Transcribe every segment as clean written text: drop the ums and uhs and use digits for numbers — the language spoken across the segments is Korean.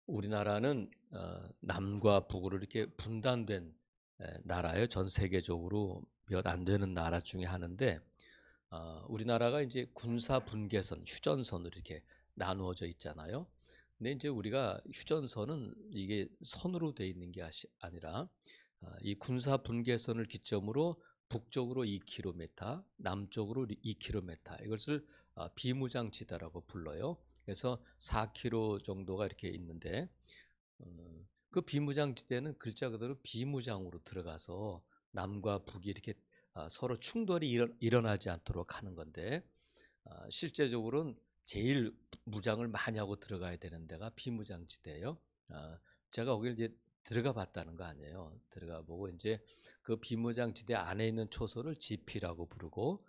우리나라는 남과 북으로 이렇게 분단된 나라예요. 전 세계적으로 몇 안 되는 나라 중에 하나인데, 우리나라가 이제 군사 분계선, 휴전선으로 이렇게 나누어져 있잖아요. 근데 이제 우리가 휴전선은 이게 선으로 돼 있는 게 아니라 이 군사 분계선을 기점으로 북쪽으로 2km, 남쪽으로 2km, 이것을 비무장지대라고 불러요. 그래서 4km 정도가 이렇게 있는데, 그 비무장지대는 글자 그대로 비무장으로 들어가서 남과 북이 이렇게 서로 충돌이 일어나지 않도록 하는 건데, 실제적으로는 제일 무장을 많이 하고 들어가야 되는 데가 비무장지대예요. 제가 거기 이제 들어가 봤다는 거 아니에요. 들어가 보고 이제 그 비무장지대 안에 있는 초소를 GP라고 부르고,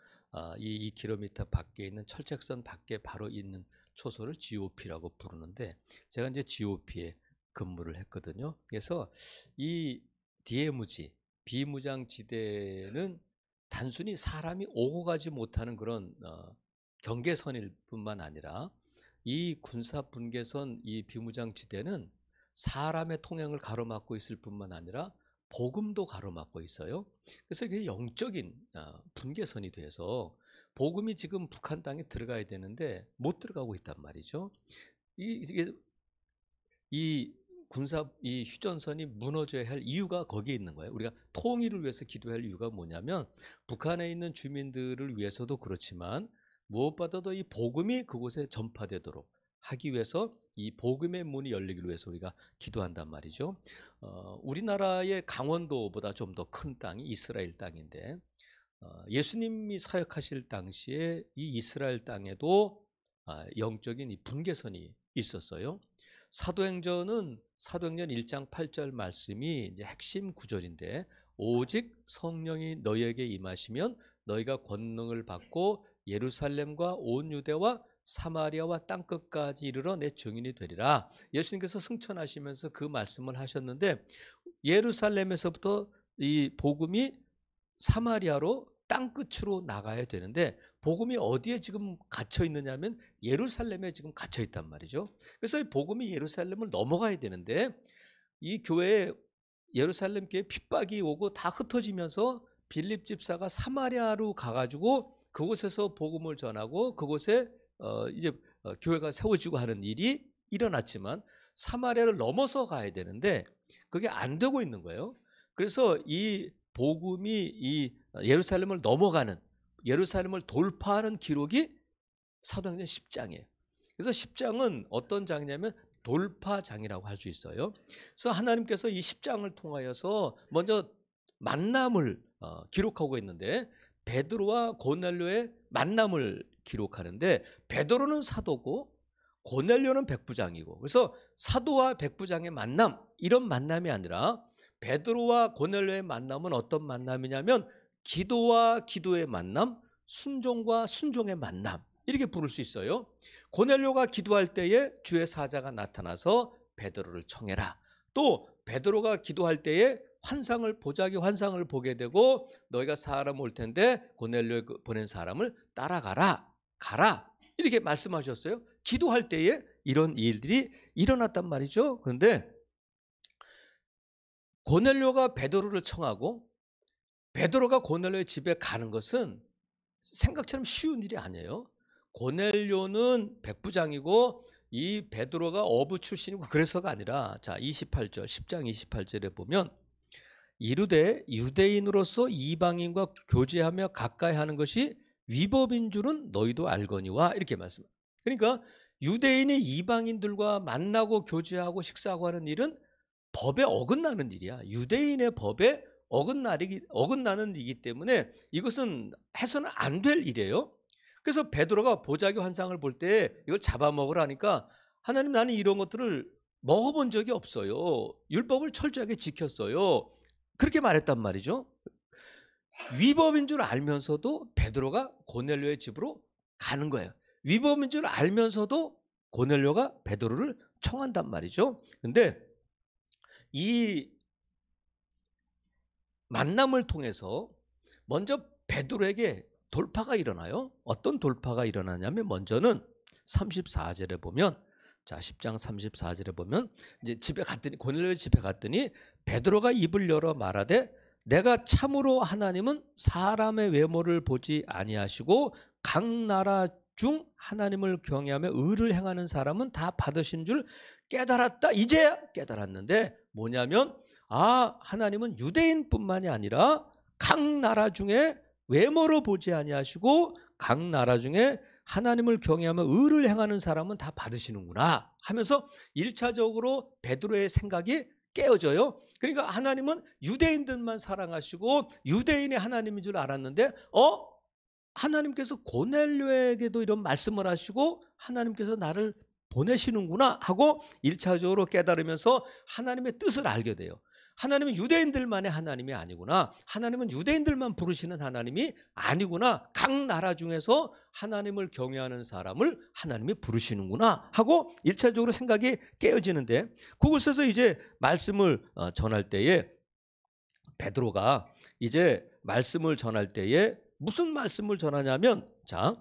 이 2km 밖에 있는 철책선 밖에 바로 있는 초소를 GOP라고 부르는데, 제가 이제 GOP에 근무를 했거든요. 그래서 이 DMZ, 비무장지대는 단순히 사람이 오고 가지 못하는 그런 경계선일 뿐만 아니라, 이 군사 분계선, 이 비무장지대는 사람의 통행을 가로막고 있을 뿐만 아니라 복음도 가로막고 있어요. 그래서 이게 영적인 분계선이 돼서 복음이 지금 북한 땅에 들어가야 되는데 못 들어가고 있단 말이죠. 이 휴전선이 무너져야 할 이유가 거기에 있는 거예요. 우리가 통일을 위해서 기도할 이유가 뭐냐면, 북한에 있는 주민들을 위해서도 그렇지만 무엇보다도 이 복음이 그곳에 전파되도록 하기 위해서, 이 복음의 문이 열리기 위해서 우리가 기도한단 말이죠. 우리나라의 강원도보다 좀 더 큰 땅이 이스라엘 땅인데, 예수님이 사역하실 당시에 이 이스라엘 땅에도 영적인 이 분계선이 있었어요. 사도행전 1장 8절 말씀이 이제 핵심 구절인데, 오직 성령이 너희에게 임하시면 너희가 권능을 받고 예루살렘과 온 유대와 사마리아와 땅끝까지 이르러 내 증인이 되리라. 예수님께서 승천하시면서 그 말씀을 하셨는데, 예루살렘에서부터 이 복음이 사마리아로 땅끝으로 나가야 되는데, 복음이 어디에 지금 갇혀 있느냐면 예루살렘에 지금 갇혀 있단 말이죠. 그래서 이 복음이 예루살렘을 넘어가야 되는데, 이 교회에 예루살렘 교회에 핍박이 오고 다 흩어지면서 빌립 집사가 사마리아로 가가지고 그곳에서 복음을 전하고 그곳에 이제 교회가 세워지고 하는 일이 일어났지만, 사마리아를 넘어서 가야 되는데 그게 안 되고 있는 거예요. 그래서 이 복음이 이 예루살렘을 넘어가는, 예루살렘을 돌파하는 기록이 사도행전 10장이에요. 그래서 10장은 어떤 장이냐면 돌파장이라고 할 수 있어요. 그래서 하나님께서 이 10장을 통하여서 먼저 만남을 기록하고 있는데, 베드로와 고넬료의 만남을 기록하는데, 베드로는 사도고 고넬료는 백부장이고, 그래서 사도와 백부장의 만남, 이런 만남이 아니라 베드로와 고넬료의 만남은 어떤 만남이냐면 기도와 기도의 만남, 순종과 순종의 만남, 이렇게 부를 수 있어요. 고넬료가 기도할 때에 주의 사자가 나타나서 베드로를 청해라. 또 베드로가 기도할 때에 보자기 환상을 보게 되고, 너희가 사람 올 텐데 고넬료 보낸 사람을 따라가라, 가라, 이렇게 말씀하셨어요. 기도할 때에 이런 일들이 일어났단 말이죠. 그런데 고넬료가 베드로를 청하고 베드로가 고넬료의 집에 가는 것은 생각처럼 쉬운 일이 아니에요. 고넬료는 백부장이고 이 베드로가 어부 출신이고 그래서가 아니라, 자 28절, 10장 28절에 보면, 이르되 유대인으로서 이방인과 교제하며 가까이 하는 것이 위법인 줄은 너희도 알거니와, 이렇게 말씀합니다. 그러니까 유대인이 이방인들과 만나고 교제하고 식사하고 하는 일은 법에 어긋나는 일이야. 유대인의 법에 어긋나는 일이기 때문에 이것은 해서는 안 될 일이에요. 그래서 베드로가 보자기 환상을 볼 때 이걸 잡아먹으라니까, 하나님, 나는 이런 것들을 먹어본 적이 없어요. 율법을 철저하게 지켰어요. 그렇게 말했단 말이죠. 위법인 줄 알면서도 베드로가 고넬료의 집으로 가는 거예요. 위법인 줄 알면서도 고넬료가 베드로를 청한단 말이죠. 그런데 이 만남을 통해서 먼저 베드로에게 돌파가 일어나요. 어떤 돌파가 일어나냐면, 먼저는 34절에 보면, 자, 10장 34절에 보면 이제 집에 갔더니 고넬료 집에 갔더니 베드로가 입을 열어 말하되 내가 참으로 하나님은 사람의 외모를 보지 아니하시고 각 나라 중 하나님을 경외하며 의를 행하는 사람은 다 받으신 줄 깨달았다. 이제야 깨달았는데 뭐냐면 하나님은 유대인뿐만이 아니라 각 나라 중에 외모로 보지 아니하시고 각 나라 중에 하나님을 경외하며 의를 행하는 사람은 다 받으시는구나 하면서 1차적으로 베드로의 생각이 깨어져요. 그러니까 하나님은 유대인들만 사랑하시고 유대인이 하나님인 줄 알았는데 하나님께서 고넬료에게도 이런 말씀을 하시고 하나님께서 나를 보내시는구나 하고 1차적으로 깨달으면서 하나님의 뜻을 알게 돼요. 하나님은 유대인들만의 하나님이 아니구나. 하나님은 유대인들만 부르시는 하나님이 아니구나. 각 나라 중에서 하나님을 경외하는 사람을 하나님이 부르시는구나 하고 1차적으로 생각이 깨어지는데 그곳에서 이제 말씀을 전할 때에 베드로가 이제 말씀을 전할 때에 무슨 말씀을 전하냐면 자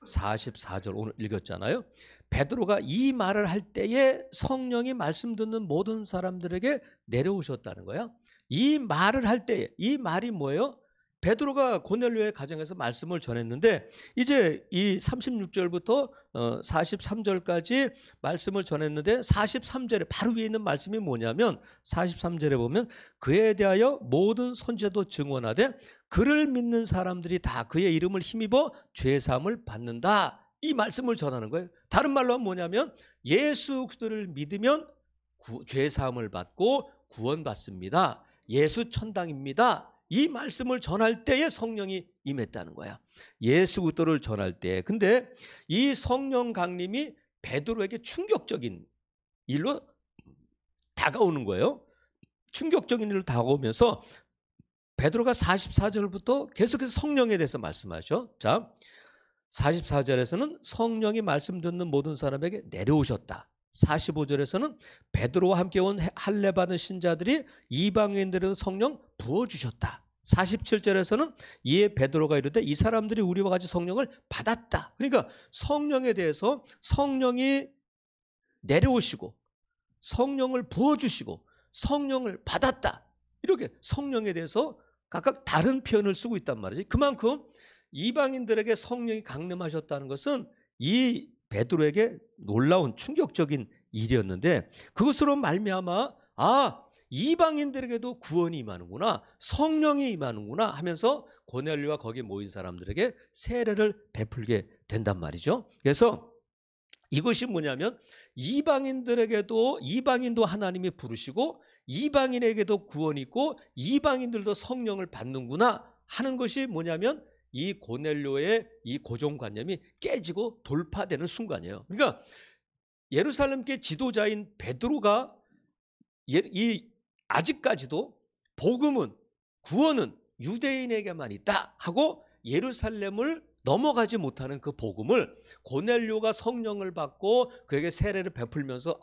44절 오늘 읽었잖아요. 베드로가 이 말을 할 때에 성령이 말씀 듣는 모든 사람들에게 내려오셨다는 거예요. 이 말을 할 때에 이 말이 뭐예요? 베드로가 고넬료의 가정에서 말씀을 전했는데 이제 이 36절부터 43절까지 말씀을 전했는데 43절에 바로 위에 있는 말씀이 뭐냐면 43절에 보면 그에 대하여 모든 선지자도 증언하되 그를 믿는 사람들이 다 그의 이름을 힘입어 죄사함을 받는다. 이 말씀을 전하는 거예요. 다른 말로 하면 뭐냐면 예수 그리스도를 믿으면 죄사함을 받고 구원받습니다. 예수 천당입니다. 이 말씀을 전할 때에 성령이 임했다는 거야. 예수 그리스도를 전할 때. 근데 이 성령 강림이 베드로에게 충격적인 일로 다가오는 거예요. 충격적인 일로 다가오면서 베드로가 44절부터 계속해서 성령에 대해서 말씀하죠. 자, 44절에서는 성령이 말씀 듣는 모든 사람에게 내려오셨다. 45절에서는 베드로와 함께 온 할례 받은 신자들이 이방인들에게 성령 부어주셨다. 47절에서는 이에 베드로가 이르되 이 사람들이 우리와 같이 성령을 받았다. 그러니까 성령에 대해서 성령이 내려오시고 성령을 부어주시고 성령을 받았다. 이렇게 성령에 대해서 각각 다른 표현을 쓰고 있단 말이지. 그만큼 이방인들에게 성령이 강림하셨다는 것은 이 베드로에게 놀라운 충격적인 일이었는데 그것으로 말미암아 이방인들에게도 구원이 임하는구나, 성령이 임하는구나 하면서 고넬료와 거기에 모인 사람들에게 세례를 베풀게 된단 말이죠. 그래서 이것이 뭐냐면 이방인도 하나님이 부르시고 이방인에게도 구원이 있고 이방인들도 성령을 받는구나 하는 것이 뭐냐면 이 고넬료의 이 고정관념이 깨지고 돌파되는 순간이에요. 그러니까 예루살렘교회 지도자인 베드로가 아직까지도 복음은 구원은 유대인에게만 있다 하고 예루살렘을 넘어가지 못하는 그 복음을 고넬료가 성령을 받고 그에게 세례를 베풀면서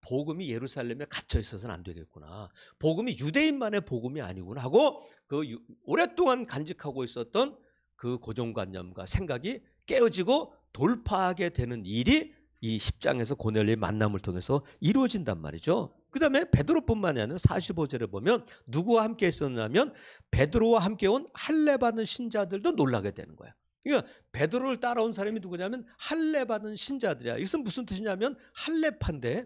복음이 예루살렘에 갇혀 있어서는 안 되겠구나. 복음이 유대인만의 복음이 아니구나 하고 그 오랫동안 간직하고 있었던 그 고정관념과 생각이 깨어지고 돌파하게 되는 일이 이 10장에서 고넬료의 만남을 통해서 이루어진단 말이죠. 그 다음에 베드로뿐만이 아니라 45절에 보면 누구와 함께 있었냐면 베드로와 함께 온 할례 받은 신자들도 놀라게 되는 거예요. 그러니까 베드로를 따라온 사람이 누구냐면 할례 받은 신자들이야. 이것은 무슨 뜻이냐면 할례파인데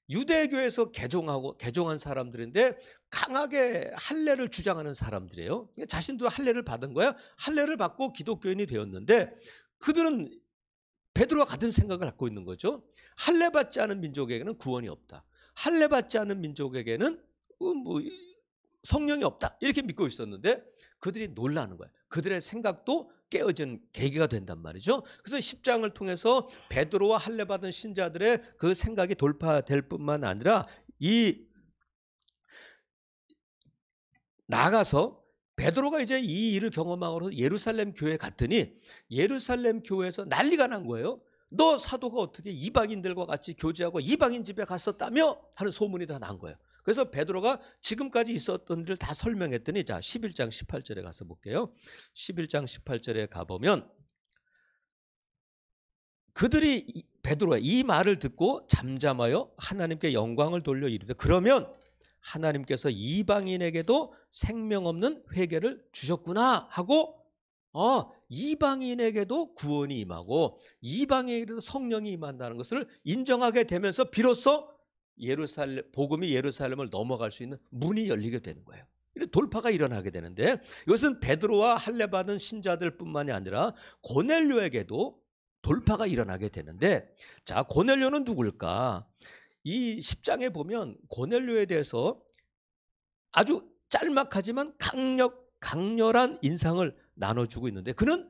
유대교에서 개종한 사람들인데 강하게 할례를 주장하는 사람들이에요. 자신도 할례를 받은 거야. 할례를 받고 기독교인이 되었는데 그들은 베드로와 같은 생각을 갖고 있는 거죠. 할례 받지 않은 민족에게는 구원이 없다. 할례 받지 않은 민족에게는 성령이 없다. 이렇게 믿고 있었는데 그들이 놀라는 거야. 그들의 생각도 깨어진 계기가 된단 말이죠. 그래서 10장을 통해서 베드로와 할례 받은 신자들의 그 생각이 돌파될 뿐만 아니라 나아가서 베드로가 이제 이 일을 경험하고 예루살렘 교회에 갔더니 예루살렘 교회에서 난리가 난 거예요. 너 사도가 어떻게 이방인들과 같이 교제하고 이방인 집에 갔었다며 하는 소문이 다 난 거예요. 그래서 베드로가 지금까지 있었던 일을 다 설명했더니 자 11장 18절에 가서 볼게요. 11장 18절에 가보면 베드로가 이 말을 듣고 잠잠하여 하나님께 영광을 돌려 이르되 그러면 하나님께서 이방인에게도 생명 없는 회개를 주셨구나 하고 이방인에게도 구원이 임하고 이방인에게도 성령이 임한다는 것을 인정하게 되면서 비로소 복음이 예루살렘을 넘어갈 수 있는 문이 열리게 되는 거예요. 이런 돌파가 일어나게 되는데 이것은 베드로와 할례받은 신자들뿐만이 아니라 고넬료에게도 돌파가 일어나게 되는데, 자, 고넬료는 누굴까? 이 10장에 보면 고넬료에 대해서 아주 짤막하지만 강렬한 인상을 나눠주고 있는데, 그는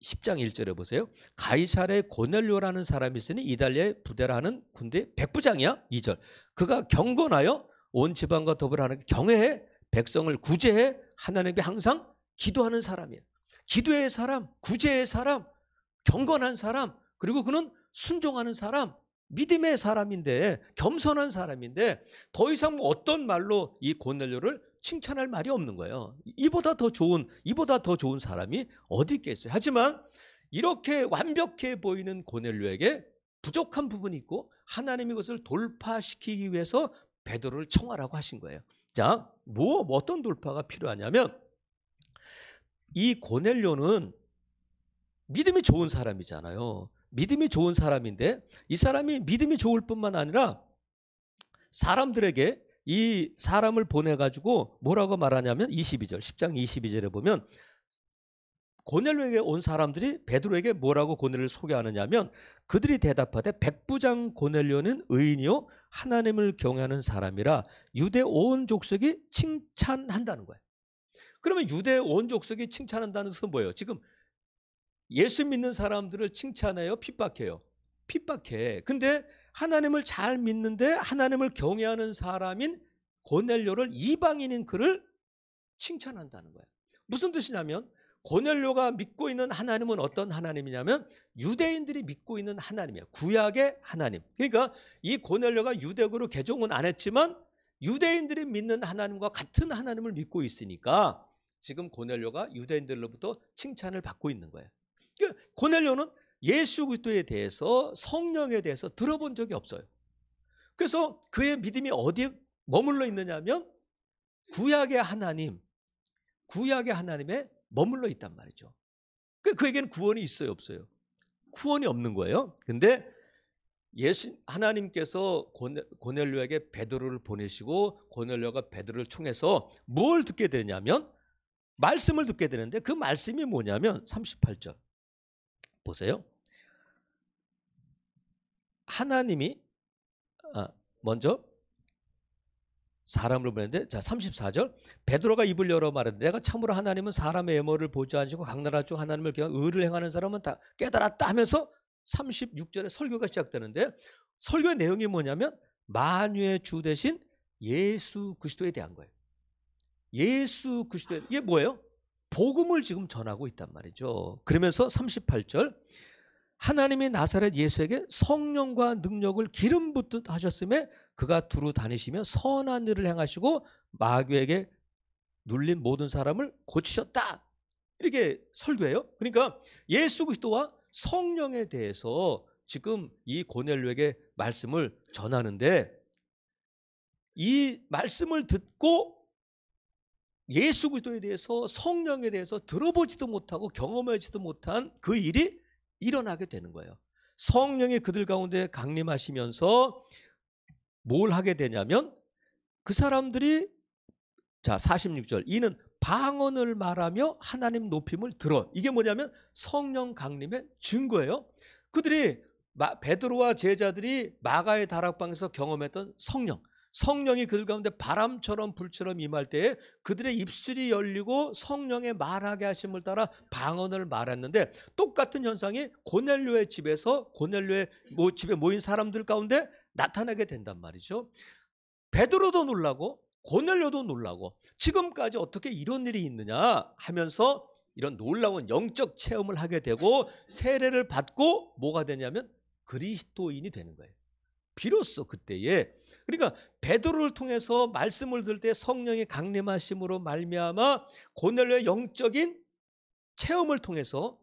10장 1절에 보세요. 가이사랴에 고넬료라는 사람이 있으니 이달리아의 부대라는 군대 백부장이야. 2절. 그가 경건하여 온 지방과 더불어 하나님께 경외해 백성을 구제해 하나님께 항상 기도하는 사람이에요. 기도의 사람, 구제의 사람, 경건한 사람, 그리고 그는 순종하는 사람, 믿음의 사람인데, 겸손한 사람인데, 더 이상 어떤 말로 이 고넬료를 칭찬할 말이 없는 거예요. 이보다 더 좋은 사람이 어디 있겠어요. 하지만 이렇게 완벽해 보이는 고넬료에게 부족한 부분이 있고 하나님이 그것을 돌파시키기 위해서 베드로를 청하라고 하신 거예요. 자, 어떤 돌파가 필요하냐면, 이 고넬료는 믿음이 좋은 사람이잖아요. 믿음이 좋은 사람인데 이 사람이 믿음이 좋을 뿐만 아니라 사람들에게 이 사람을 보내가지고 뭐라고 말하냐면 22절, 10장 22절에 보면 고넬료에게 온 사람들이 베드로에게 뭐라고 고넬료를 소개하느냐면, 그들이 대답하되 백부장 고넬료는 의인이요 하나님을 경외하는 사람이라 유대 온 족속이 칭찬한다는 거예요. 그러면 유대 온 족속이 칭찬한다는 것은 뭐예요? 지금 예수 믿는 사람들을 칭찬해요? 핍박해요? 핍박해. 근데 하나님을 잘 믿는데 하나님을 경외하는 사람인 고넬료를, 이방인인 그를 칭찬한다는 거예요. 무슨 뜻이냐면 고넬료가 믿고 있는 하나님은 어떤 하나님이냐면 유대인들이 믿고 있는 하나님이에요. 구약의 하나님. 그러니까 이 고넬료가 유대교로 개종은 안 했지만 유대인들이 믿는 하나님과 같은 하나님을 믿고 있으니까 지금 고넬료가 유대인들로부터 칭찬을 받고 있는 거예요. 그러니까 고넬료는 예수 그리스도에 대해서, 성령에 대해서 들어본 적이 없어요. 그래서 그의 믿음이 어디에 머물러 있느냐면 구약의 하나님에 머물러 있단 말이죠. 그에게는 구원이 있어요, 없어요? 구원이 없는 거예요. 근데 하나님께서 고넬료에게 베드로를 보내시고 고넬료가 베드로를 총해서 뭘 듣게 되냐면 말씀을 듣게 되는데, 그 말씀이 뭐냐면 38절 보세요. 하나님이 먼저 사람을 보냈는데, 자 34절, 베드로가 입을 열어 말하되 내가 참으로 하나님은 사람의 외모를 보지 않으시고 각 나라 중 하나님을 경외하고 의를 행하는 사람은 다 깨달았다 하면서 36절에 설교가 시작되는데, 설교의 내용이 뭐냐면 만유의 주 되신 예수 그리스도에 대한 거예요. 예수 그리스도에, 이게 뭐예요? 복음을 지금 전하고 있단 말이죠. 그러면서 38절, 하나님이 나사렛 예수에게 성령과 능력을 기름 붓듯 하셨음에 그가 두루 다니시며 선한 일을 행하시고 마귀에게 눌린 모든 사람을 고치셨다. 이렇게 설교해요. 그러니까 예수 그리스도와 성령에 대해서 지금 이 고넬료에게 말씀을 전하는데, 이 말씀을 듣고 예수 그리스도에 대해서, 성령에 대해서 들어보지도 못하고 경험하지도 못한 그 일이 일어나게 되는 거예요. 성령이 그들 가운데 강림하시면서 뭘 하게 되냐면 그 사람들이, 자 46절, 이는 방언을 말하며 하나님 높임을 들어. 이게 뭐냐면 성령 강림의 증거예요. 그들이 베드로와 제자들이 마가의 다락방에서 경험했던 성령이 그들 가운데 바람처럼 불처럼 임할 때에 그들의 입술이 열리고 성령의 말하게 하심을 따라 방언을 말했는데, 똑같은 현상이 고넬료의 집에서, 고넬료의 집에 모인 사람들 가운데 나타나게 된단 말이죠. 베드로도 놀라고 고넬료도 놀라고 지금까지 어떻게 이런 일이 있느냐 하면서 이런 놀라운 영적 체험을 하게 되고 세례를 받고 뭐가 되냐면 그리스도인이 되는 거예요. 비로소 그때에, 그러니까 베드로를 통해서 말씀을 들을 때 성령의 강림하심으로 말미암아 고넬료의 영적인 체험을 통해서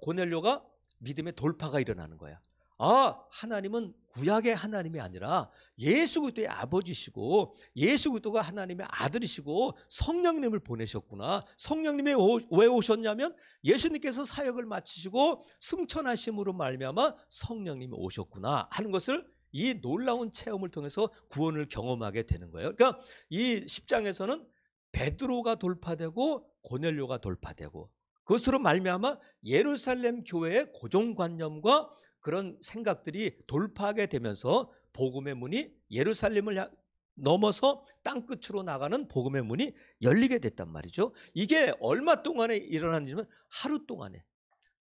고넬료가 믿음의 돌파가 일어나는 거야. 아, 하나님은 구약의 하나님이 아니라 예수 그리스도의 아버지시고 예수 그리스도가 하나님의 아들이시고 성령님을 보내셨구나. 성령님이 왜 오셨냐면 예수님께서 사역을 마치시고 승천하심으로 말미암아 성령님이 오셨구나 하는 것을 이 놀라운 체험을 통해서 구원을 경험하게 되는 거예요. 그러니까 이 10장에서는 베드로가 돌파되고 고넬료가 돌파되고 그것으로 말미암아 예루살렘 교회의 고정관념과 그런 생각들이 돌파하게 되면서 복음의 문이 예루살렘을 넘어서 땅끝으로 나가는 복음의 문이 열리게 됐단 말이죠. 이게 얼마 동안에 일어났냐면 하루 동안에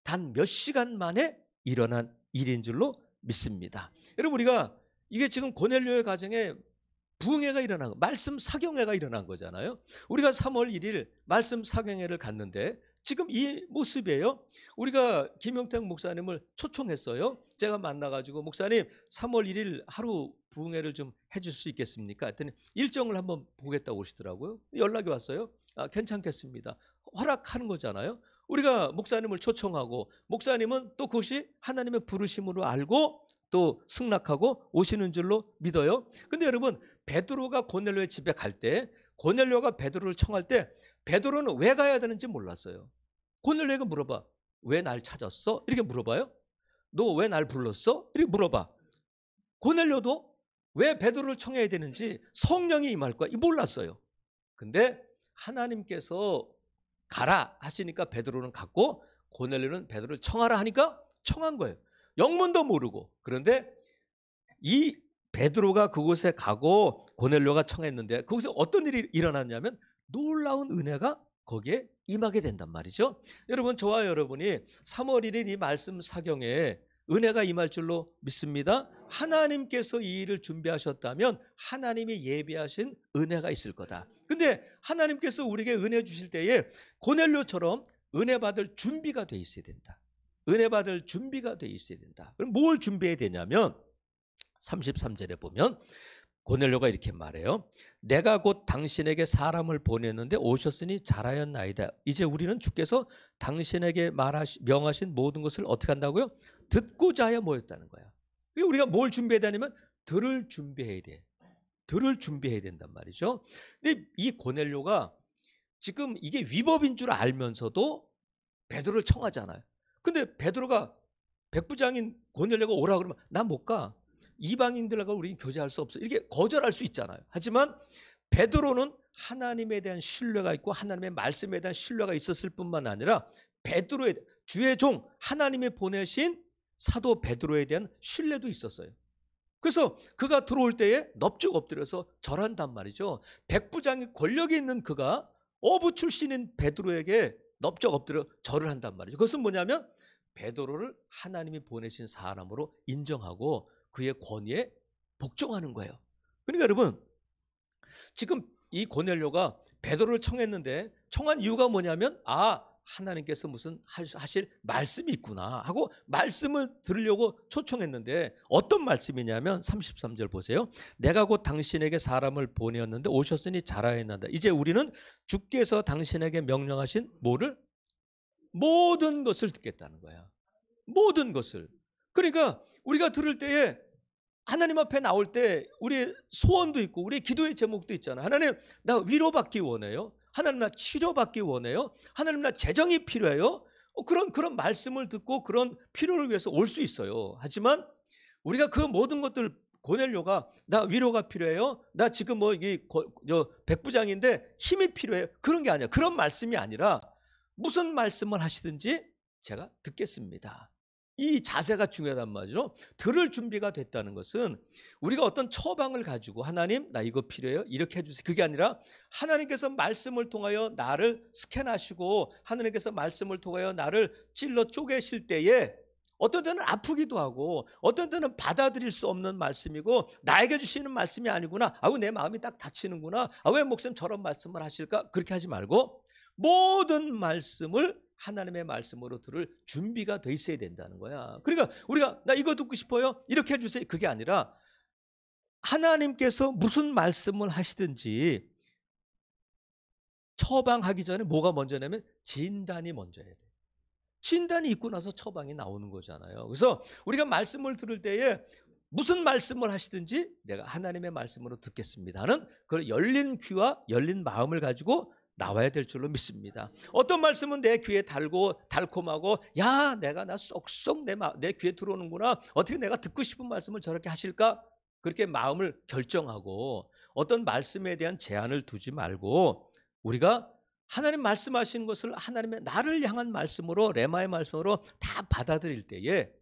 단 몇 시간 만에 일어난 일인 줄로 믿습니다. 여러분 우리가 이게 지금 고넬료의 가정에 부흥회가 일어난 거, 말씀 사경회가 일어난 거잖아요. 우리가 3월 1일 말씀 사경회를 갔는데 지금 이 모습이에요. 우리가 김영택 목사님을 초청했어요. 제가 만나가지고 목사님 3월 1일 하루 부흥회를 좀 해줄 수 있겠습니까? 했더니 일정을 한번 보겠다고 하시더라고요. 연락이 왔어요. 아, 괜찮겠습니다. 허락하는 거잖아요. 우리가 목사님을 초청하고 목사님은 또 그것이 하나님의 부르심으로 알고 또 승낙하고 오시는 줄로 믿어요. 근데 여러분 베드로가 고넬료의 집에 갈 때 고넬료가 베드로를 청할 때 베드로는 왜 가야 되는지 몰랐어요. 고넬료가 물어봐. 왜 날 찾았어? 이렇게 물어봐요. 너 왜 날 불렀어? 이렇게 물어봐. 고넬료도 왜 베드로를 청해야 되는지 성령이 임할 거야 몰랐어요. 근데 하나님께서 가라 하시니까 베드로는 갔고 고넬료는 베드로를 청하라 하니까 청한 거예요. 영문도 모르고. 그런데 이 베드로가 그곳에 가고 고넬료가 청했는데 거기서 어떤 일이 일어났냐면 놀라운 은혜가 거기에 임하게 된단 말이죠. 여러분 저와 여러분이 3월 1일 이 말씀 사경에 은혜가 임할 줄로 믿습니다. 하나님께서 이 일을 준비하셨다면 하나님이 예비하신 은혜가 있을 거다. 근데 하나님께서 우리에게 은혜 주실 때에 고넬료처럼 은혜 받을 준비가 돼 있어야 된다. 은혜 받을 준비가 돼 있어야 된다. 그럼 뭘 준비해야 되냐면 33절에 보면 고넬료가 이렇게 말해요. 내가 곧 당신에게 사람을 보냈는데 오셨으니 잘하였나이다. 이제 우리는 주께서 당신에게 명하신 모든 것을 어떻게 한다고요? 듣고자 하여 모였다는 거야. 우리가 뭘 준비해야 되냐면 들을 준비해야 돼. 들을 준비해야 된단 말이죠. 근데 이 고넬료가 지금 이게 위법인 줄 알면서도 베드로를 청하잖아요. 근데 베드로가 백부장인 고넬료가 오라 그러면 난 못 가. 이방인들과 우리는 교제할 수 없어. 이렇게 거절할 수 있잖아요. 하지만 베드로는 하나님에 대한 신뢰가 있고 하나님의 말씀에 대한 신뢰가 있었을 뿐만 아니라 베드로의 주의 종 하나님이 보내신 사도 베드로에 대한 신뢰도 있었어요. 그래서 그가 들어올 때에 넙죽 엎드려서 절한단 말이죠. 백부장이 권력이 있는 그가 어부 출신인 베드로에게 넙죽 엎드려 절을 한단 말이죠. 그것은 뭐냐면 베드로를 하나님이 보내신 사람으로 인정하고 그의 권위에 복종하는 거예요. 그러니까 여러분 지금 이 고넬료가 베드로를 청했는데 청한 이유가 뭐냐면 하나님께서 무슨 하실 말씀이 있구나 하고 말씀을 들으려고 초청했는데 어떤 말씀이냐면 33절 보세요. 내가 곧 당신에게 사람을 보내었는데 오셨으니 잘하였나이다. 이제 우리는 주께서 당신에게 명령하신 모든 것을 듣겠다는 거야. 모든 것을. 그러니까 우리가 들을 때에 하나님 앞에 나올 때 우리 소원도 있고 우리 기도의 제목도 있잖아요. 하나님 나 위로받기 원해요. 하나님 나 치료받기 원해요. 하나님 나 재정이 필요해요. 그런 말씀을 듣고 그런 필요를 위해서 올 수 있어요. 하지만 우리가 그 모든 것들 고넬료가 나 위로가 필요해요. 나 지금 백부장인데 힘이 필요해요. 그런 게 아니야. 그런 말씀이 아니라 무슨 말씀을 하시든지 제가 듣겠습니다. 이 자세가 중요하단 말이죠. 들을 준비가 됐다는 것은 우리가 어떤 처방을 가지고 하나님 나 이거 필요해요. 이렇게 해주세요. 그게 아니라 하나님께서 말씀을 통하여 나를 스캔하시고 하나님께서 말씀을 통하여 나를 찔러 쪼개실 때에 어떤 때는 아프기도 하고 어떤 때는 받아들일 수 없는 말씀이고 나에게 주시는 말씀이 아니구나. 내 마음이 딱 다치는구나. 왜 목사님 저런 말씀을 하실까? 그렇게 하지 말고 모든 말씀을 하나님의 말씀으로 들을 준비가 돼 있어야 된다는 거야. 그러니까 우리가 나 이거 듣고 싶어요. 이렇게 해주세요. 그게 아니라 하나님께서 무슨 말씀을 하시든지 처방하기 전에 뭐가 먼저냐면 진단이 먼저 해야 돼. 진단이 있고 나서 처방이 나오는 거잖아요. 그래서 우리가 말씀을 들을 때에 무슨 말씀을 하시든지 내가 하나님의 말씀으로 듣겠습니다는 그 열린 귀와 열린 마음을 가지고 나와야 될 줄로 믿습니다. 어떤 말씀은 내 귀에 달고 달콤하고 야 내가 나 쏙쏙 내 귀에 들어오는구나. 어떻게 내가 듣고 싶은 말씀을 저렇게 하실까? 그렇게 마음을 결정하고 어떤 말씀에 대한 제한을 두지 말고 우리가 하나님 말씀하시는 것을 하나님의 나를 향한 말씀으로 레마의 말씀으로 다 받아들일 때에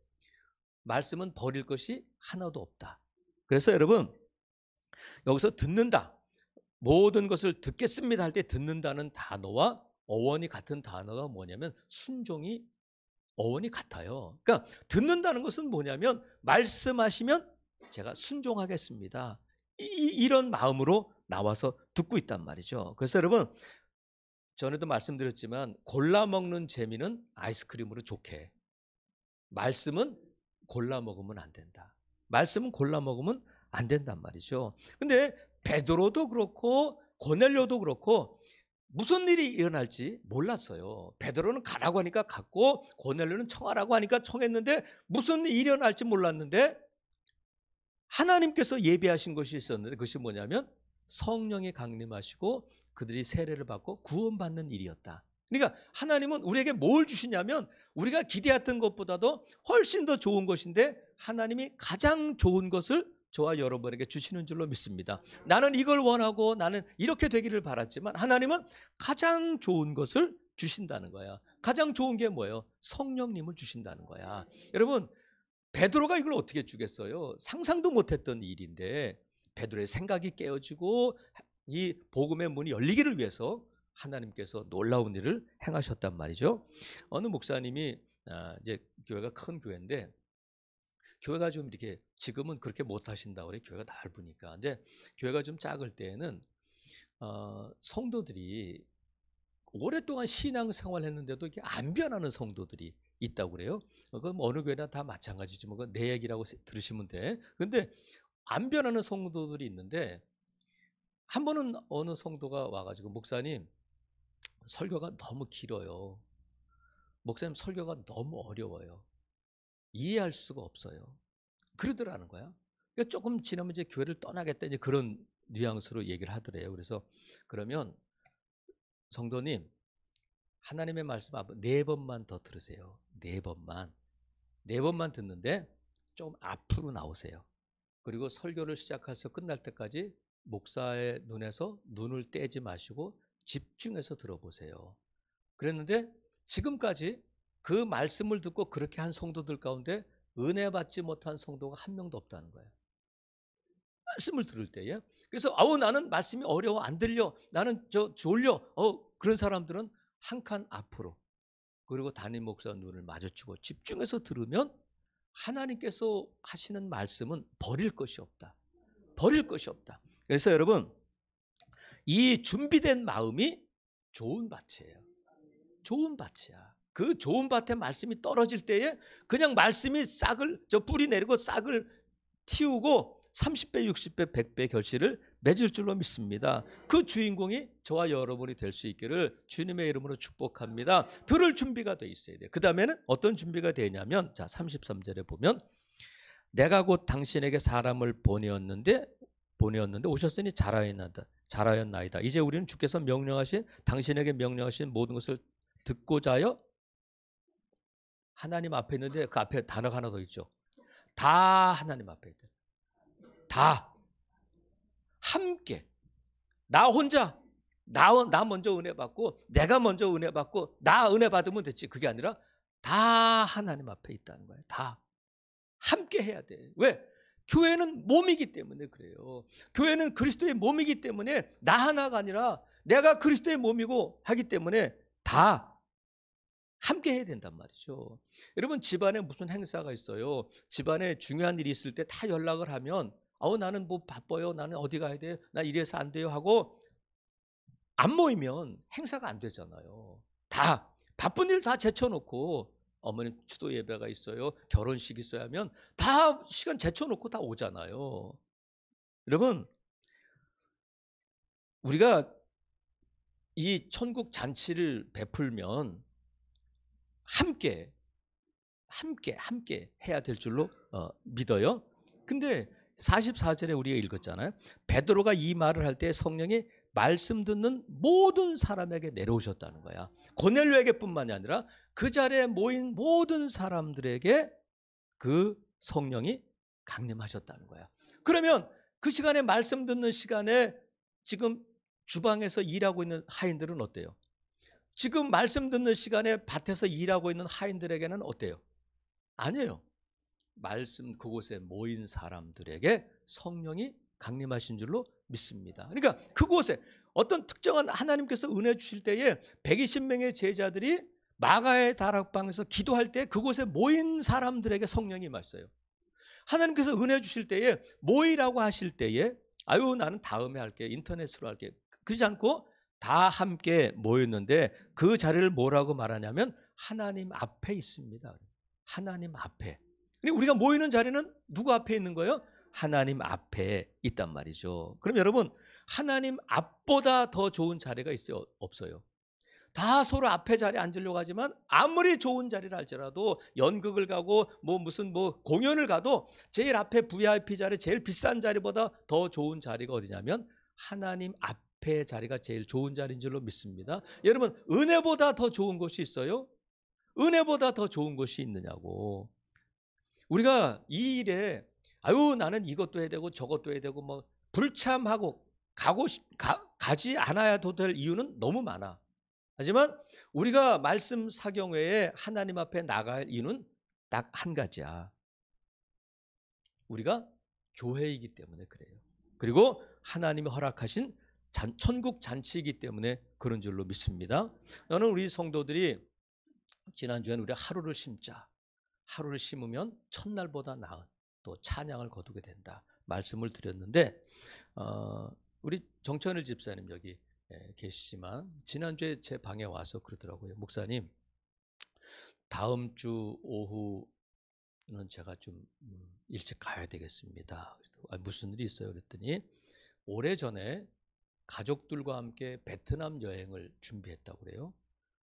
말씀은 버릴 것이 하나도 없다. 그래서 여러분 여기서 듣는다. 모든 것을 듣겠습니다 할 때 듣는다는 단어와 어원이 같은 단어가 뭐냐면 순종이 어원이 같아요. 그러니까 듣는다는 것은 뭐냐면 말씀하시면 제가 순종하겠습니다. 이런 마음으로 나와서 듣고 있단 말이죠. 그래서 여러분 전에도 말씀드렸지만 골라 먹는 재미는 아이스크림으로 좋게. 말씀은 골라 먹으면 안 된다. 말씀은 골라 먹으면 안 된단 말이죠. 근데 베드로도 그렇고 고넬료도 그렇고 무슨 일이 일어날지 몰랐어요. 베드로는 가라고 하니까 갔고 고넬료는 청하라고 하니까 청했는데 무슨 일이 일어날지 몰랐는데 하나님께서 예비하신 것이 있었는데 그것이 뭐냐면 성령이 강림하시고 그들이 세례를 받고 구원받는 일이었다. 그러니까 하나님은 우리에게 뭘 주시냐면 우리가 기대했던 것보다도 훨씬 더 좋은 것인데 하나님이 가장 좋은 것을 저와 여러분에게 주시는 줄로 믿습니다. 나는 이걸 원하고 나는 이렇게 되기를 바랐지만 하나님은 가장 좋은 것을 주신다는 거야. 가장 좋은 게 뭐예요? 성령님을 주신다는 거야. 여러분 베드로가 이걸 어떻게 주겠어요? 상상도 못했던 일인데 베드로의 생각이 깨어지고 이 복음의 문이 열리기를 위해서 하나님께서 놀라운 일을 행하셨단 말이죠. 어느 목사님이 이제 교회가 큰 교회인데 교회가 좀 이렇게 지금은 그렇게 못 하신다고 그래. 교회가 넓으니까. 근데 교회가 좀 작을 때에는 성도들이 오랫동안 신앙생활 했는데도 이게 안 변하는 성도들이 있다고 그래요. 그건 어느 교회나 다 마찬가지지만 그건 내 얘기라고 들으시면 돼. 근데 안 변하는 성도들이 있는데 한 번은 어느 성도가 와가지고 목사님 설교가 너무 길어요. 목사님 설교가 너무 어려워요. 이해할 수가 없어요. 그러더라는 거야. 그러니까 조금 지나면 이제 교회를 떠나겠다 이제 그런 뉘앙스로 얘기를 하더래요. 그래서 그러면 성도님 하나님의 말씀 4번만 더 들으세요. 4번만 듣는데 좀 앞으로 나오세요. 그리고 설교를 시작해서 끝날 때까지 목사의 눈에서 눈을 떼지 마시고 집중해서 들어보세요. 그랬는데 지금까지 그 말씀을 듣고 그렇게 한 성도들 가운데 은혜 받지 못한 성도가 한 명도 없다는 거예요. 말씀을 들을 때에. 그래서 나는 말씀이 어려워 안 들려. 나는 졸려. 그런 사람들은 한 칸 앞으로 그리고 담임 목사 눈을 마주치고 집중해서 들으면 하나님께서 하시는 말씀은 버릴 것이 없다. 버릴 것이 없다. 그래서 여러분 이 준비된 마음이 좋은 밭이에요. 좋은 밭이야. 그 좋은 밭에 말씀이 떨어질 때에 그냥 말씀이 뿌리 내리고 싹을 틔우고 30배, 60배, 100배 결실을 맺을 줄로 믿습니다. 그 주인공이 저와 여러분이 될 수 있기를 주님의 이름으로 축복합니다. 들을 준비가 돼 있어야 돼요. 그 다음에는 어떤 준비가 되냐면 33절에 보면 내가 곧 당신에게 사람을 보내었는데 오셨으니 잘하였나이다. 이제 우리는 주께서 당신에게 명령하신 모든 것을 듣고자 하여 하나님 앞에 있는데 그 앞에 단어가 하나 더 있죠. 다 하나님 앞에 있다. 다 함께 나 혼자 나 먼저 은혜 받고 내가 먼저 은혜 받고 나 은혜 받으면 됐지. 그게 아니라 다 하나님 앞에 있다는 거예요. 다 함께 해야 돼. 왜? 교회는 몸이기 때문에 그래요. 교회는 그리스도의 몸이기 때문에 나 하나가 아니라 내가 그리스도의 몸이고 하기 때문에 다 함께 해야 된단 말이죠. 여러분 집안에 무슨 행사가 있어요. 집안에 중요한 일이 있을 때 다 연락을 하면 나는 뭐 바빠요. 나는 어디 가야 돼요. 나 이래서 안 돼요 하고 안 모이면 행사가 안 되잖아요. 다 바쁜 일 다 제쳐놓고 어머님 추도 예배가 있어요. 결혼식 있어야 하면 다 시간 제쳐놓고 다 오잖아요. 여러분 우리가 이 천국 잔치를 베풀면 함께 해야 될 줄로 믿어요. 근데 44절에 우리가 읽었잖아요. 베드로가 이 말을 할 때 성령이 말씀 듣는 모든 사람에게 내려오셨다는 거야. 고넬료에게뿐만이 아니라 그 자리에 모인 모든 사람들에게 그 성령이 강림하셨다는 거야. 그러면 그 시간에 말씀 듣는 시간에 지금 주방에서 일하고 있는 하인들은 어때요? 지금 말씀 듣는 시간에 밭에서 일하고 있는 하인들에게는 어때요? 아니에요. 말씀 그곳에 모인 사람들에게 성령이 강림하신 줄로 믿습니다. 그러니까 그곳에 어떤 특정한 하나님께서 은혜 주실 때에 120명의 제자들이 마가의 다락방에서 기도할 때 그곳에 모인 사람들에게 성령이 임하셨어요. 하나님께서 은혜 주실 때에 모이라고 하실 때에 아유 나는 다음에 할게, 인터넷으로 할게, 그러지 않고 다 함께 모였는데 그 자리를 뭐라고 말하냐면 하나님 앞에 있습니다. 하나님 앞에. 우리가 모이는 자리는 누구 앞에 있는 거예요? 하나님 앞에 있단 말이죠. 그럼 여러분, 하나님 앞보다 더 좋은 자리가 있어요? 없어요? 다 서로 앞에 자리에 앉으려고 하지만 아무리 좋은 자리를 할지라도 연극을 가고 무슨 공연을 가도 제일 앞에 VIP 자리, 제일 비싼 자리보다 더 좋은 자리가 어디냐면 하나님 앞에 자리가 제일 좋은 자리인 줄로 믿습니다. 여러분, 은혜보다 더 좋은 곳이 있어요? 은혜보다 더 좋은 곳이 있느냐고. 우리가 이 일에 아유 나는 이것도 해야 되고 저것도 해야 되고 불참하고 가지 않아야도 될 이유는 너무 많아. 하지만 우리가 말씀 사경 외에 하나님 앞에 나갈 이유는 딱 한 가지야. 우리가 교회이기 때문에 그래요. 그리고 하나님이 허락하신 천국 잔치이기 때문에 그런 줄로 믿습니다. 저는 우리 성도들이 지난주에는 우리 하루를 심자, 하루를 심으면 첫날보다 나은 또 찬양을 거두게 된다 말씀을 드렸는데 우리 정천일 집사님 여기 계시지만 지난주에 제 방에 와서 그러더라고요. 목사님, 다음 주 오후는 제가 좀 일찍 가야 되겠습니다. 무슨 일이 있어요? 그랬더니 오래전에 가족들과 함께 베트남 여행을 준비했다고 그래요.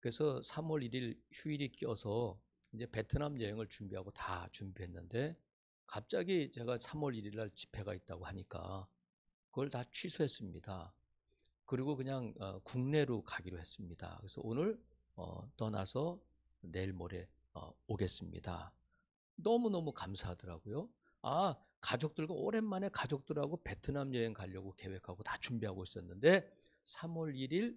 그래서 3월 1일 휴일이 껴서 이제 베트남 여행을 준비하고 다 준비했는데 갑자기 제가 3월 1일 날 집회가 있다고 하니까 그걸 다 취소했습니다. 그리고 그냥 국내로 가기로 했습니다. 그래서 오늘 떠나서 내일 모레 오겠습니다. 너무너무 감사하더라고요. 가족들과 오랜만에 가족들하고 베트남 여행 가려고 계획하고 다 준비하고 있었는데 3월 1일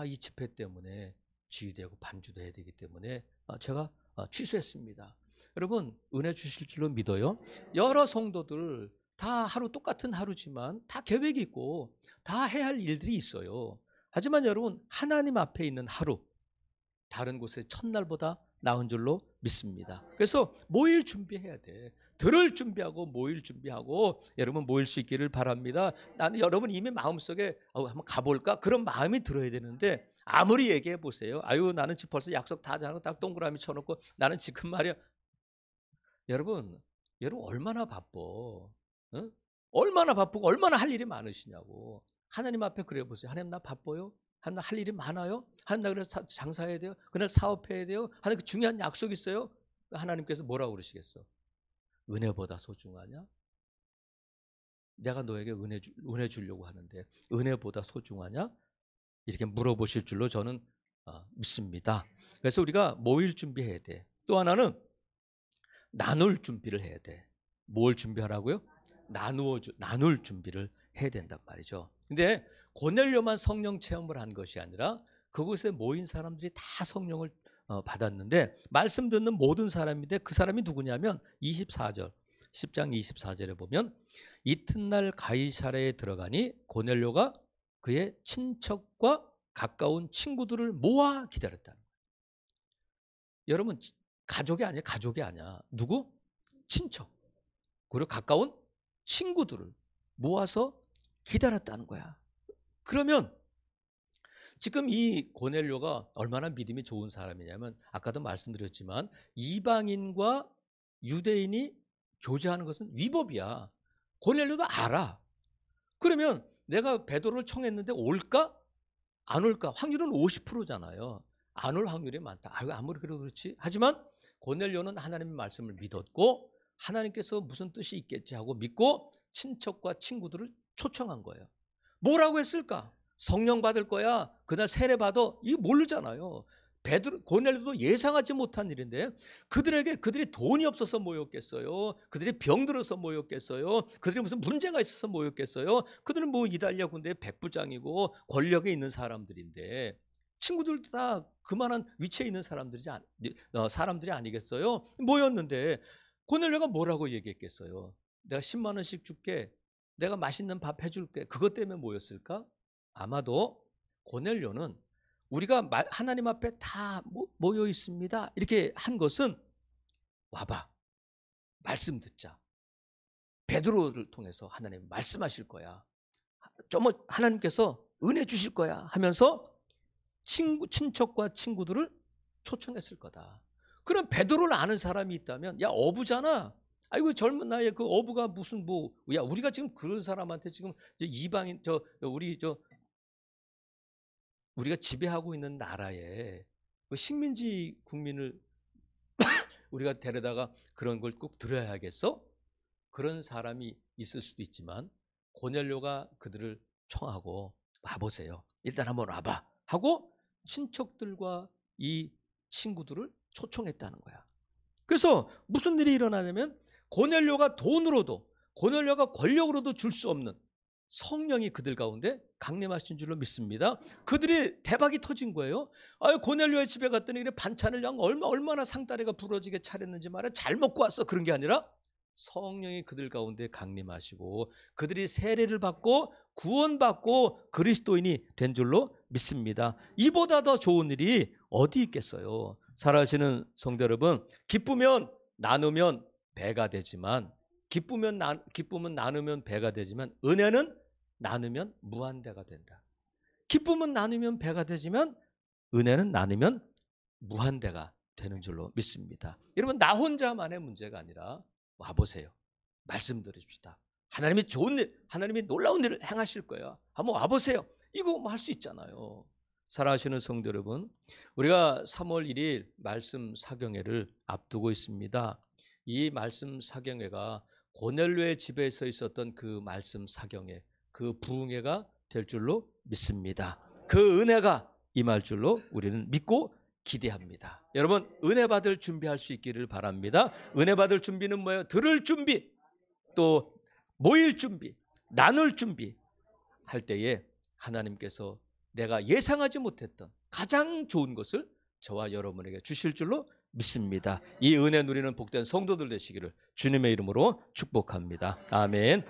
이 집회 때문에 지휘되고 반주도 해야 되기 때문에 제가 취소했습니다. 여러분, 은혜 주실 줄로 믿어요. 여러 성도들 다 하루 똑같은 하루지만 다 계획이 있고 다 해야 할 일들이 있어요. 하지만 여러분, 하나님 앞에 있는 하루, 다른 곳의 첫날보다 나은 줄로 믿습니다. 그래서 모일 준비해야 돼. 들을 준비하고 모일 준비하고 여러분 모일 수 있기를 바랍니다. 나는 여러분 이미 마음속에 한번 가볼까? 그런 마음이 들어야 되는데 아무리 얘기해 보세요. 아유 나는 지금 벌써 약속 다 잡고 딱 동그라미 쳐놓고 나는 지금 말이야. 여러분 얼마나 바빠? 응? 얼마나 바쁘고 얼마나 할 일이 많으시냐고. 하나님 앞에 그래 보세요. 하나님 나 바빠요? 하나님 할 일이 많아요? 하나님 나 그래서 장사해야 돼요? 그날 사업해야 돼요? 하나님 그 중요한 약속 있어요? 하나님께서 뭐라고 그러시겠어? 은혜보다 소중하냐? 내가 너에게 은혜 주려고 하는데 은혜보다 소중하냐? 이렇게 물어보실 줄로 저는 믿습니다. 그래서 우리가 모일 준비해야 돼. 또 하나는 나눌 준비를 해야 돼. 뭘 준비하라고요? 나눌 준비를 해야 된단 말이죠. 근데 고넬료만 성령 체험을 한 것이 아니라 그곳에 모인 사람들이 다 성령을 받았는데 말씀 듣는 모든 사람인데 그 사람이 누구냐면 24절 10장 24절에 보면 이튿날 가이사랴에 들어가니 고넬료가 그의 친척과 가까운 친구들을 모아 기다렸다는 거예요. 여러분 가족이 아니야. 누구? 친척. 그리고 가까운 친구들을 모아서 기다렸다는 거야. 그러면 지금 이 고넬료가 얼마나 믿음이 좋은 사람이냐면 아까도 말씀드렸지만 이방인과 유대인이 교제하는 것은 위법이야. 고넬료도 알아. 그러면 내가 베드로를 청했는데 올까? 안 올까? 확률은 50%잖아요. 안 올 확률이 많다. 아무리 그래도 그렇지. 하지만 고넬료는 하나님의 말씀을 믿었고 하나님께서 무슨 뜻이 있겠지 하고 믿고 친척과 친구들을 초청한 거예요. 뭐라고 했을까? 성령 받을 거야. 그날 세례 받아. 이거 모르잖아요. 고넬료도 예상하지 못한 일인데 그들이 돈이 없어서 모였겠어요? 그들이 병들어서 모였겠어요? 그들이 무슨 문제가 있어서 모였겠어요? 그들은 뭐 이달리아 군대의 백부장이고 권력에 있는 사람들인데 친구들도 다 그만한 위치에 있는 사람들이 아니겠어요? 모였는데 고넬료가 뭐라고 얘기했겠어요? 내가 10만 원씩 줄게. 내가 맛있는 밥 해줄게. 그것 때문에 모였을까? 아마도 고넬료는 우리가 하나님 앞에 다 모여 있습니다. 이렇게 한 것은 와봐. 말씀 듣자. 베드로를 통해서 하나님 말씀하실 거야. 좀 하나님께서 은혜 주실 거야 하면서 친척과 친구들을 초청했을 거다. 그럼 베드로를 아는 사람이 있다면 야 어부잖아. 아이고 젊은 나이에 그 어부가 무슨 야 우리가 지금 그런 사람한테 지금 이방인 우리가 지배하고 있는 나라에 그 식민지 국민을 우리가 데려다가 그런 걸 꼭 들어야겠어? 그런 사람이 있을 수도 있지만 고넬료가 그들을 청하고 와보세요. 일단 한번 와봐 하고 친척들과 이 친구들을 초청했다는 거야. 그래서 무슨 일이 일어나냐면 고넬료가 돈으로도 고넬료가 권력으로도 줄 수 없는 성령이 그들 가운데 강림하신 줄로 믿습니다. 그들이 대박이 터진 거예요. 고넬료의 집에 갔더니 반찬을 얼마나 상다리가 부러지게 차렸는지 말이야. 잘 먹고 왔어. 그런 게 아니라 성령이 그들 가운데 강림하시고 그들이 세례를 받고 구원받고 그리스도인이 된 줄로 믿습니다. 이보다 더 좋은 일이 어디 있겠어요? 살아가시는 성도 여러분, 기쁘면 나누면 배가 되지만 기쁨은 나누면 배가 되지만 은혜는 나누면 무한대가 된다. 기쁨은 나누면 배가 되지만 은혜는 나누면 무한대가 되는 줄로 믿습니다. 여러분 나 혼자만의 문제가 아니라 와보세요. 말씀 들으십시다. 하나님이 좋은 일, 하나님이 놀라운 일을 행하실 거예요. 한번 와보세요. 이거 할 수 있잖아요. 사랑하시는 성도 여러분, 우리가 3월 1일 말씀 사경회를 앞두고 있습니다. 이 말씀 사경회가 고넬료의 집에서 있었던 그 말씀 사경회, 그 부흥회가 될 줄로 믿습니다. 그 은혜가 임할 줄로 우리는 믿고 기대합니다. 여러분 은혜 받을 준비할 수 있기를 바랍니다. 은혜 받을 준비는 뭐예요? 들을 준비, 또 모일 준비, 나눌 준비 할 때에 하나님께서 내가 예상하지 못했던 가장 좋은 것을 저와 여러분에게 주실 줄로 믿습니다. 이 은혜 누리는 복된 성도들 되시기를 주님의 이름으로 축복합니다. 아멘.